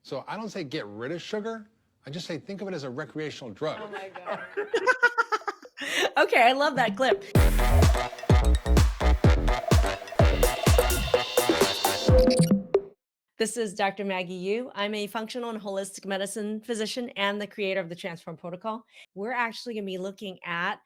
So I don't say get rid of sugar. I just say think of it as a recreational drug. Oh my God. Okay, I love that clip. This is Dr. Maggie Yu. I'm a functional and holistic medicine physician and the creator of the Transform Protocol. We're actually going to be looking at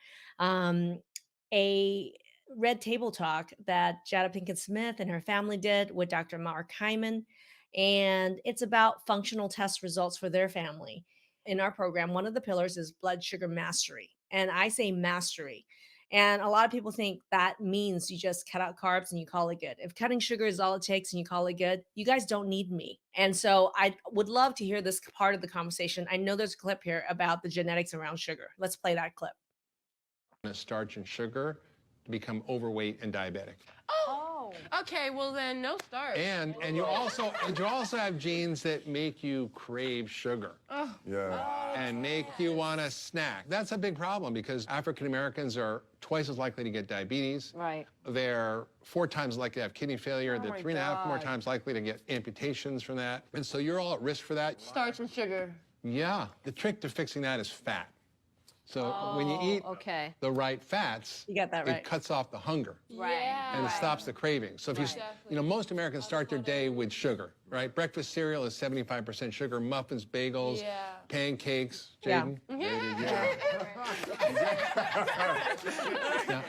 a red table talk that Jada Pinkett-Smith and her family did with Dr. Mark Hyman. And it's about functional test results for their family. In our program, one of the pillars is blood sugar mastery. And I say mastery. And a lot of people think that means you just cut out carbs and you call it good. If cutting sugar is all it takes and you call it good, you guys don't need me. And so I would love to hear this part of the conversation. I know there's a clip here about the genetics around sugar. Let's play that clip. Starch and sugar to become overweight and diabetic. Oh. Okay, well then no starch. And you also have genes that make you crave sugar. Oh. Yeah. And make you want to snack. That's a big problem because African Americans are twice as likely to get diabetes. Right. They're 4 times likely to have kidney failure. They're my 3.5 more God. times likely to get amputations from that. And so you're all at risk for that. Starch and sugar. Yeah. The trick to fixing that is fat. So when you eat the right fats, You got that right. it cuts off the hunger. Right. Yeah. And it stops the craving. So if you know, most Americans start their day with sugar, right? Breakfast cereal is 75% sugar, muffins, bagels, pancakes. Jaden?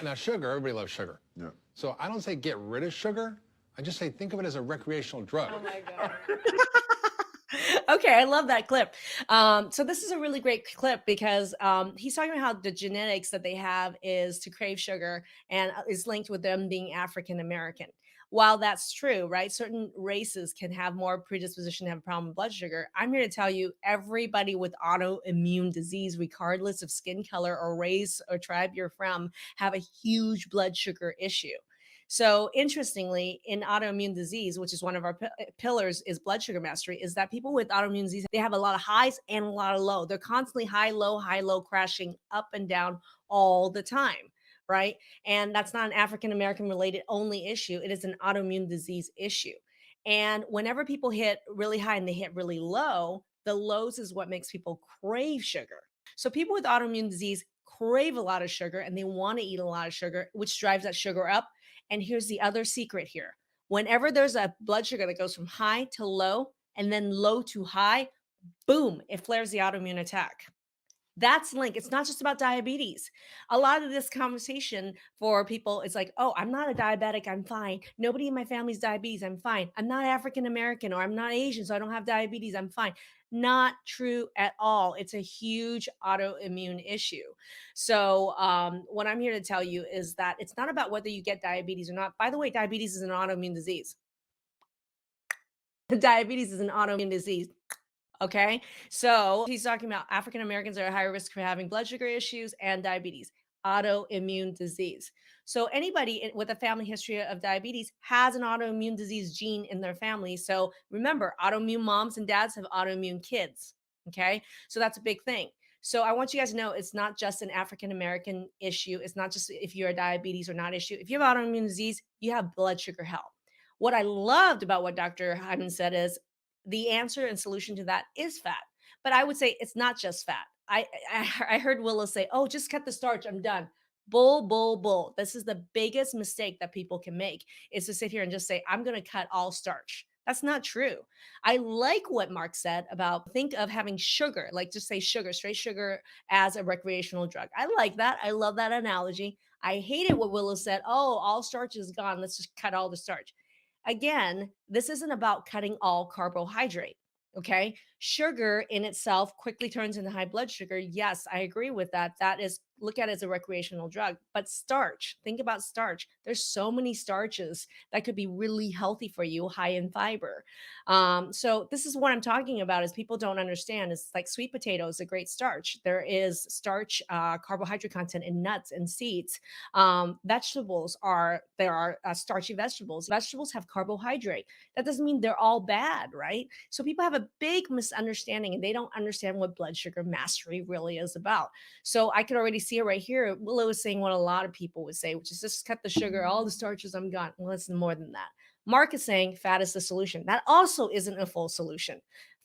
Now, sugar, everybody loves sugar. Yeah. So I don't say get rid of sugar. I just say think of it as a recreational drug. Oh my God. Okay, I love that clip. So this is a really great clip because he's talking about how the genetics that they have is to crave sugar and is linked with them being African American. While that's true, right? Certain races can have more predisposition to have a problem with blood sugar. I'm here to tell you everybody with autoimmune disease, regardless of skin color or race or tribe you're from, have a huge blood sugar issue. So interestingly, in autoimmune disease, which is one of our pillars is blood sugar mastery, is that people with autoimmune disease, they have a lot of highs and a lot of low. They're constantly high, low, crashing up and down all the time, right? And that's not an African American related only issue. It is an autoimmune disease issue. And whenever people hit really high and they hit really low, the lows is what makes people crave sugar. So people with autoimmune disease crave a lot of sugar and they want to eat a lot of sugar, which drives that sugar up. And here's the other secret here. Whenever there's a blood sugar that goes from high to low and then low to high, boom, it flares the autoimmune attack. That's linked. It's not just about diabetes. A lot of this conversation for people is like, oh, I'm not a diabetic. I'm fine. Nobody in my family's diabetes. I'm fine. I'm not African American or I'm not Asian, so I don't have diabetes. I'm fine. Not true at all. It's a huge autoimmune issue. So what I'm here to tell you is that it's not about whether you get diabetes or not. By the way, diabetes is an autoimmune disease. Diabetes is an autoimmune disease. Okay. So he's talking about African Americans are at higher risk for having blood sugar issues and diabetes, autoimmune disease. So anybody with a family history of diabetes has an autoimmune disease gene in their family. So remember, autoimmune moms and dads have autoimmune kids. Okay. So that's a big thing. So I want you guys to know it's not just an African American issue. It's not just if you're a diabetes or not issue. If you have autoimmune disease, you have blood sugar health. What I loved about what Dr. Hyman said is the answer and solution to that is fat. But I would say it's not just fat. I heard Willis say, oh, just cut the starch. I'm done. Bull, bull, bull. This is the biggest mistake that people can make is to sit here and just say, I'm going to cut all starch. That's not true. I like what Mark said about think of having sugar, like just say sugar, straight sugar as a recreational drug. I like that. I love that analogy. I hated what Willis said. Oh, all starch is gone. Let's just cut all the starch. Again, this isn't about cutting all carbohydrate. Okay. Sugar in itself quickly turns into high blood sugar. Yes, I agree with that. That is, look at it as a recreational drug. But starch, think about starch. There's so many starches that could be really healthy for you, high in fiber. So this is what I'm talking about is people don't understand. It's like sweet potato is a great starch. There is starch, carbohydrate content in nuts and seeds. Vegetables there are starchy vegetables. Vegetables have carbohydrate. That doesn't mean they're all bad, right? So people have a big misunderstanding and they don't understand what blood sugar mastery really is about. So I could already see it right here. Willow was saying what a lot of people would say, which is just cut the sugar, all the starches, I'm gone. Well, it's more than that. Mark is saying fat is the solution. That also isn't a full solution.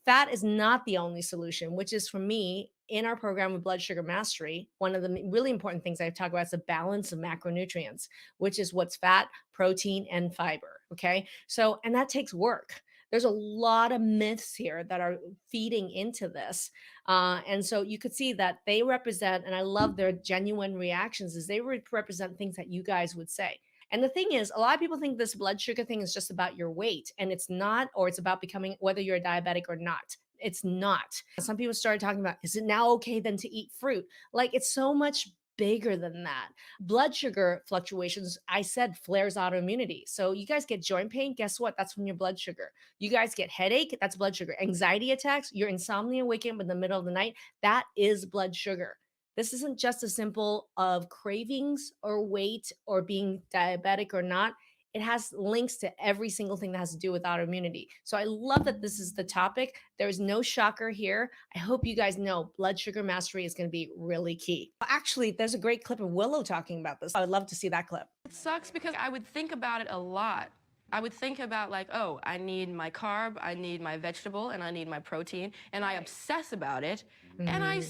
fat is not the only solution, which is for me in our program with blood sugar mastery. One of the really important things I talk about is the balance of macronutrients, which is what's fat, protein, and fiber. Okay. So, and that takes work. There's a lot of myths here that are feeding into this. And so you could see that they represent, and I love their genuine reactions, is they represent things that you guys would say. And the thing is, a lot of people think this blood sugar thing is just about your weight, and it's not, or it's about becoming whether you're a diabetic or not. It's not. Some people started talking about, is it now okay then to eat fruit? Like, it's so much bigger than that. Blood sugar fluctuations, I said, flares autoimmunity. So you guys get joint pain, guess what? That's from your blood sugar. You guys get headache, that's blood sugar. Anxiety attacks, your insomnia, waking up in the middle of the night, that is blood sugar. This isn't just a simple of cravings or weight or being diabetic or not. It has links to every single thing that has to do with autoimmunity. So I love that this is the topic. There is no shocker here. I hope you guys know blood sugar mastery is going to be really key. Actually, there's a great clip of Willow talking about this. I would love to see that clip. It sucks because I would think about it a lot. I would think about like, oh, I need my carb, I need my vegetable, and I need my protein, and I obsess about it, and I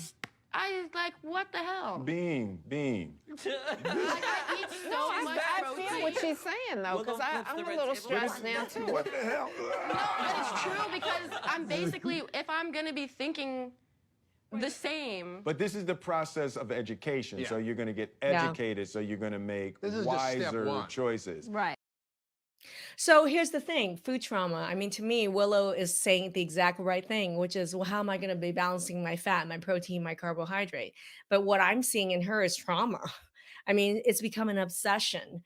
like, what the hell? Bean. Like, I eat so much I protein. feel what she's saying, though, because I'm a little stressed now, too. What the hell? No, but it's true because I'm basically, if I'm going to be thinking the same. But this is the process of education. Yeah. So you're going to get Yeah. educated, so you're going to make This is just step wiser one. choices. Right. So here's the thing, food trauma. I mean, to me, Willow is saying the exact right thing, which is, well, how am I going to be balancing my fat, my protein, my carbohydrate? But what I'm seeing in her is trauma. I mean, it's become an obsession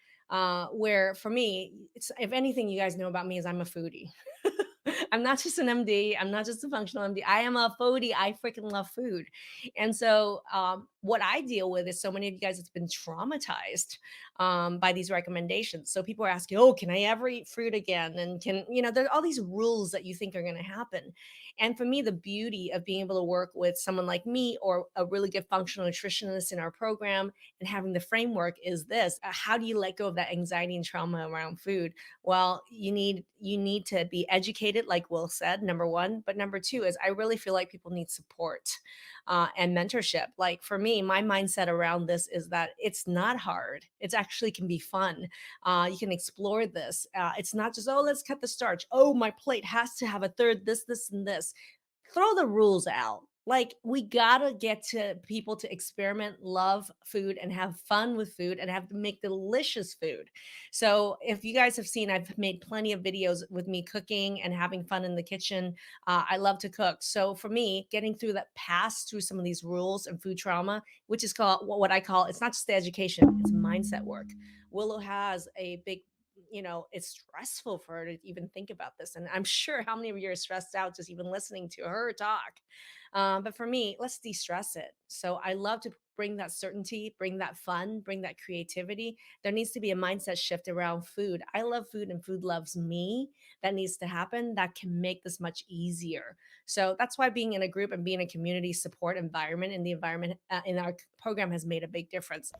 where for me, it's, if anything you guys know about me is I'm a foodie. I'm not just an MD. I'm not just a functional MD. I am a foodie. I freaking love food. And so what I deal with is so many of you guys have been traumatized by these recommendations. So people are asking, oh, can I ever eat fruit again? And can, you know, there are all these rules that you think are going to happen. And for me, the beauty of being able to work with someone like me or a really good functional nutritionist in our program and having the framework is this. How do you let go of that anxiety and trauma around food? Well, you need to be educated, like Will said, number one. But number two is I really feel like people need support and mentorship. Like for me, my mindset around this is that it's not hard. It actually can be fun. You can explore this. It's not just, oh, let's cut the starch. Oh, my plate has to have a third this, and this. Throw the rules out. Like we gotta get to people to experiment, love food, and have fun with food, and have to make delicious food. So if you guys have seen, I've made plenty of videos with me cooking and having fun in the kitchen. I love to cook. So for me, getting through that, pass through some of these rules and food trauma, which is called what I call, it's not just the education, it's mindset work. Willow has a big, you know, it's stressful for her to even think about this. And I'm sure how many of you are stressed out just even listening to her talk. But for me, let's de-stress it. So I love to bring that certainty, bring that fun, bring that creativity. There needs to be a mindset shift around food. I love food and food loves me. That needs to happen. That can make this much easier. So that's why being in a group and being a community support environment in the environment in our program has made a big difference.